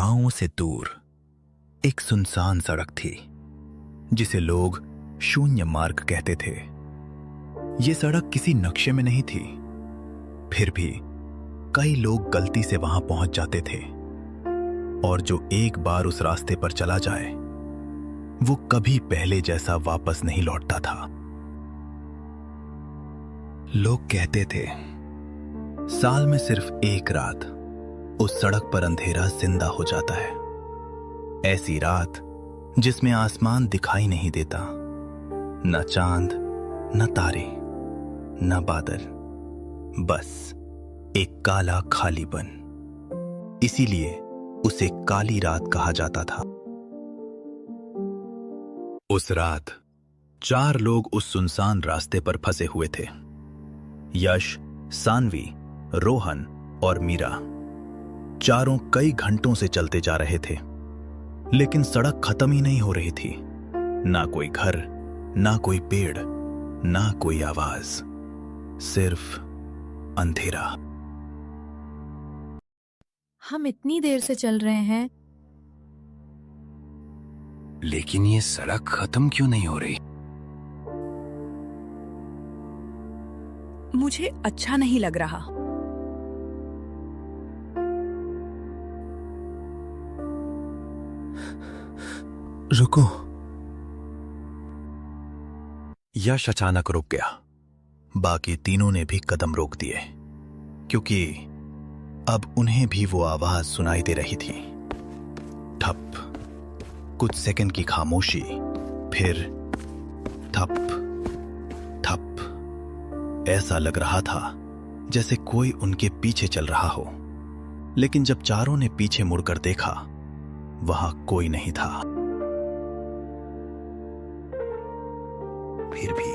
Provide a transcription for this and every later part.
गांवों से दूर एक सुनसान सड़क थी जिसे लोग शून्य मार्ग कहते थे। ये सड़क किसी नक्शे में नहीं थी, फिर भी कई लोग गलती से वहां पहुंच जाते थे, और जो एक बार उस रास्ते पर चला जाए वो कभी पहले जैसा वापस नहीं लौटता था। लोग कहते थे साल में सिर्फ एक रात उस सड़क पर अंधेरा जिंदा हो जाता है। ऐसी रात जिसमें आसमान दिखाई नहीं देता, न चांद, न तारे, न बादल, बस एक काला खालीपन। इसीलिए उसे काली रात कहा जाता था। उस रात 4 लोग उस सुनसान रास्ते पर फंसे हुए थे। यश, सानवी, रोहन और मीरा। चारों कई घंटों से चलते जा रहे थे, लेकिन सड़क खत्म ही नहीं हो रही थी। ना कोई घर, ना कोई पेड़, ना कोई आवाज, सिर्फ अंधेरा। हम इतनी देर से चल रहे हैं, लेकिन ये सड़क खत्म क्यों नहीं हो रही? मुझे अच्छा नहीं लग रहा। रुको। यश अचानक रुक गया। बाकी तीनों ने भी कदम रोक दिए, क्योंकि अब उन्हें भी वो आवाज सुनाई दे रही थी। ठप, कुछ सेकंड की खामोशी, फिर ठप ठप। ऐसा लग रहा था जैसे कोई उनके पीछे चल रहा हो, लेकिन जब चारों ने पीछे मुड़कर देखा, वहां कोई नहीं था। फिर भी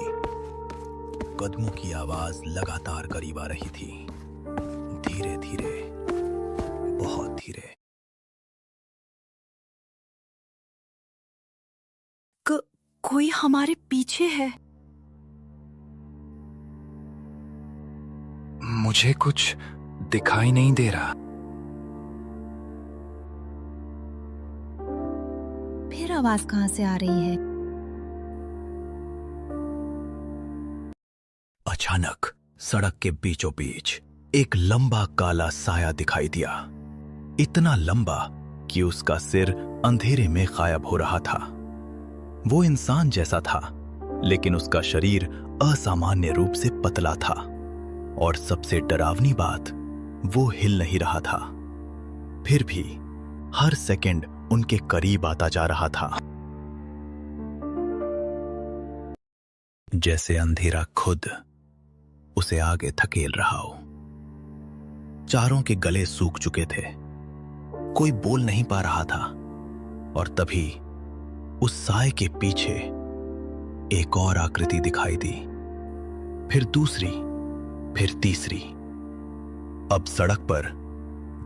कदमों की आवाज लगातार करीब आ रही थी, धीरे धीरे, बहुत धीरे। कोई हमारे पीछे है। मुझे कुछ दिखाई नहीं दे रहा। फिर आवाज कहां से आ रही है? अचानक सड़क के बीचों बीच एक लंबा काला साया दिखाई दिया। इतना लंबा कि उसका सिर अंधेरे में गायब हो रहा था। वो इंसान जैसा था, लेकिन उसका शरीर असामान्य रूप से पतला था, और सबसे डरावनी बात, वो हिल नहीं रहा था। फिर भी हर सेकंड उनके करीब आता जा रहा था, जैसे अंधेरा खुद उसे आगे धकेल रहा हो। चारों के गले सूख चुके थे, कोई बोल नहीं पा रहा था, और तभी उस साए के पीछे एक और आकृति दिखाई दी, फिर दूसरी, फिर तीसरी। अब सड़क पर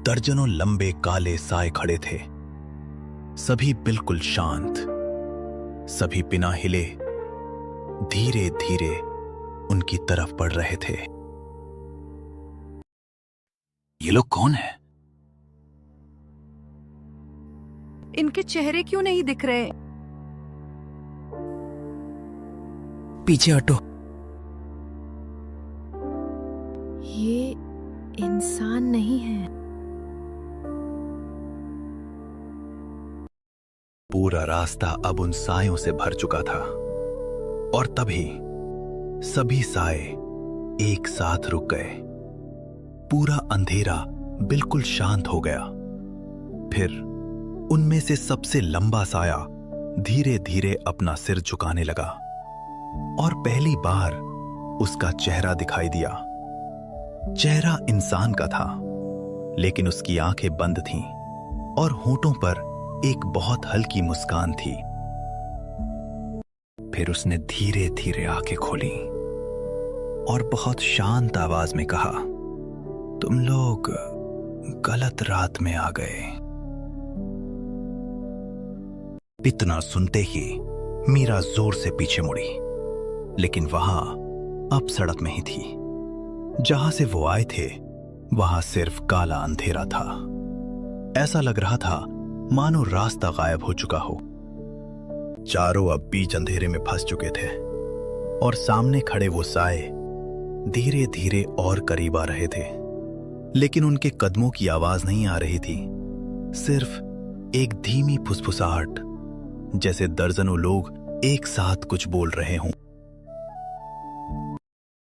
दर्जनों लंबे काले साए खड़े थे, सभी बिल्कुल शांत, सभी बिना हिले धीरे धीरे उनकी तरफ बढ़ रहे थे। ये लोग कौन है? इनके चेहरे क्यों नहीं दिख रहे? पीछे हटो। ये इंसान नहीं है। पूरा रास्ता अब उन सायों से भर चुका था, और तभी सभी साए एक साथ रुक गए। पूरा अंधेरा बिल्कुल शांत हो गया। फिर उनमें से सबसे लंबा साया धीरे धीरे अपना सिर झुकाने लगा, और पहली बार उसका चेहरा दिखाई दिया। चेहरा इंसान का था, लेकिन उसकी आंखें बंद थीं, और होठों पर एक बहुत हल्की मुस्कान थी। फिर उसने धीरे धीरे आंखें खोली और बहुत शांत आवाज में कहा, तुम लोग गलत रात में आ गए। इतना सुनते ही मीरा जोर से पीछे मुड़ी, लेकिन वहां अब सड़क में ही थी। जहां से वो आए थे वहां सिर्फ काला अंधेरा था। ऐसा लग रहा था मानो रास्ता गायब हो चुका हो। चारों अब बीच अंधेरे में फंस चुके थे और सामने खड़े वो साए धीरे धीरे और करीब आ रहे थे, लेकिन उनके कदमों की आवाज नहीं आ रही थी, सिर्फ एक धीमी फुसफुसाहट, जैसे दर्जनों लोग एक साथ कुछ बोल रहे हों।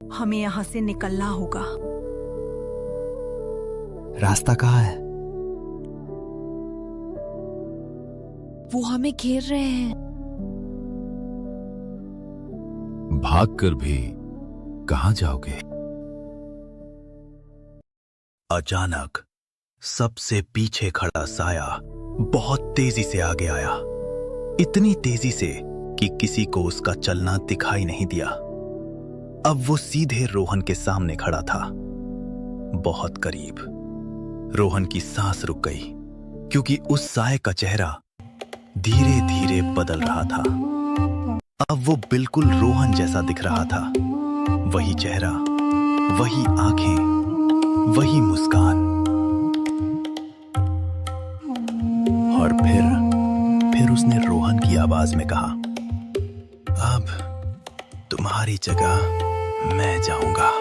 हमें यहाँ से निकलना होगा। रास्ता कहाँ है? वो हमें घेर रहे हैं। भागकर भी कहाँ जाओगे? अचानक सबसे पीछे खड़ा साया बहुत तेजी से आगे आया, इतनी तेजी से कि किसी को उसका चलना दिखाई नहीं दिया। अब वो सीधे रोहन के सामने खड़ा था, बहुत करीब। रोहन की सांस रुक गई, क्योंकि उस साए का चेहरा धीरे धीरे बदल रहा था। अब वो बिल्कुल रोहन जैसा दिख रहा था। वही चेहरा, वही आंखें, वही मुस्कान। और फिर उसने रोहन की आवाज में कहा, अब तुम्हारी जगह मैं जाऊंगा।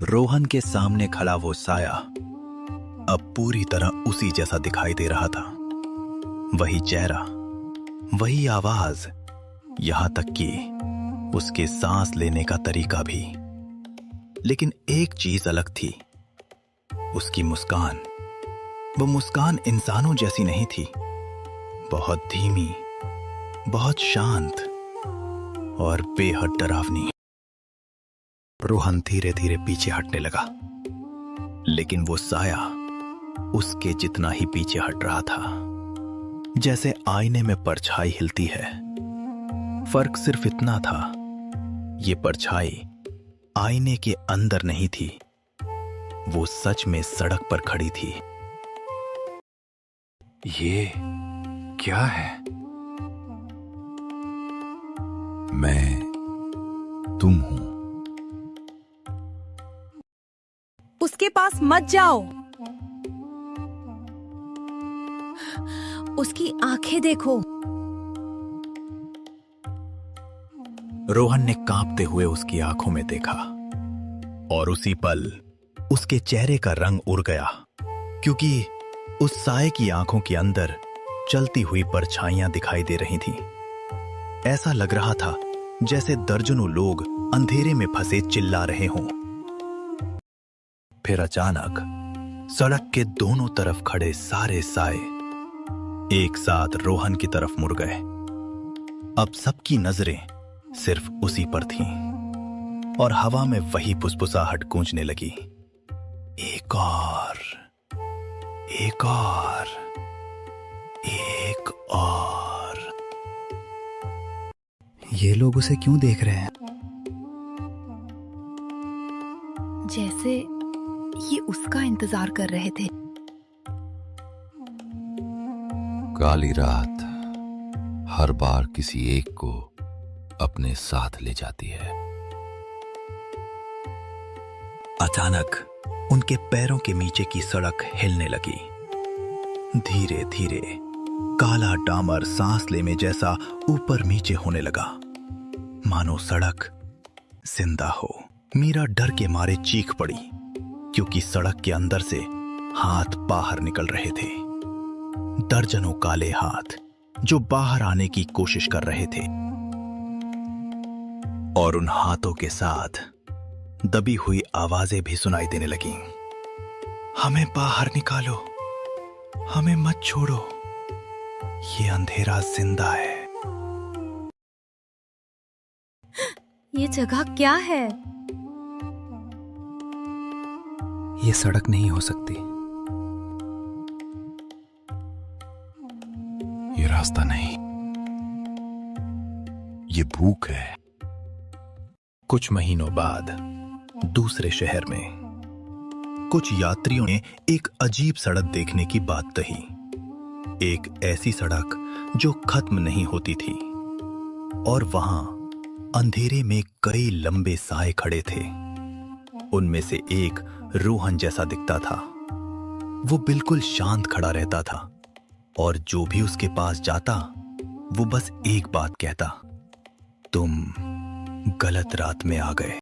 रोहन के सामने खड़ा वो साया अब पूरी तरह उसी जैसा दिखाई दे रहा था। वही चेहरा, वही आवाज, यहां तक कि उसके सांस लेने का तरीका भी। लेकिन एक चीज अलग थी, उसकी मुस्कान। वो मुस्कान इंसानों जैसी नहीं थी, बहुत धीमी, बहुत शांत और बेहद डरावनी। रोहन धीरे धीरे पीछे हटने लगा, लेकिन वो साया उसके जितना ही पीछे हट रहा था, जैसे आईने में परछाई हिलती है। फर्क सिर्फ इतना था, ये परछाई आईने के अंदर नहीं थी, वो सच में सड़क पर खड़ी थी। ये क्या है? मैं तुम हूं। उसके पास मत जाओ। उसकी आंखें देखो। रोहन ने कांपते हुए उसकी आंखों में देखा, और उसी पल उसके चेहरे का रंग उड़ गया, क्योंकि उस साए की आंखों के अंदर चलती हुई परछाइयां दिखाई दे रही थीं। ऐसा लग रहा था जैसे दर्जनों लोग अंधेरे में फंसे चिल्ला रहे हों। फिर अचानक सड़क के दोनों तरफ खड़े सारे साए एक साथ रोहन की तरफ मुड़ गए। अब सबकी नजरें सिर्फ उसी पर थीं, और हवा में वही फुसफुसाहट गूंजने लगी, एक और, एक और, एक और। ये लोग उसे क्यों देख रहे हैं? जैसे ये उसका इंतजार कर रहे थे। काली रात हर बार किसी एक को अपने साथ ले जाती है। अचानक उनके पैरों के नीचे की सड़क हिलने लगी। धीरे धीरे काला डामर सांस लेने जैसा ऊपर नीचे होने लगा, मानो सड़क जिंदा हो। मीरा डर के मारे चीख पड़ी, क्योंकि सड़क के अंदर से हाथ बाहर निकल रहे थे। दर्जनों काले हाथ जो बाहर आने की कोशिश कर रहे थे, और उन हाथों के साथ दबी हुई आवाजें भी सुनाई देने लगीं। हमें बाहर निकालो, हमें मत छोड़ो, ये अंधेरा जिंदा है। ये जगह क्या है? ये सड़क नहीं हो सकती। ये रास्ता नहीं, ये भूख है। कुछ महीनों बाद दूसरे शहर में कुछ यात्रियों ने एक अजीब सड़क देखने की बात कही। एक ऐसी सड़क जो खत्म नहीं होती थी, और वहां अंधेरे में कई लंबे साए खड़े थे। उनमें से एक रोहन जैसा दिखता था, वो बिल्कुल शांत खड़ा रहता था और जो भी उसके पास जाता वो बस एक बात कहता, तुम गलत रात में आ गए।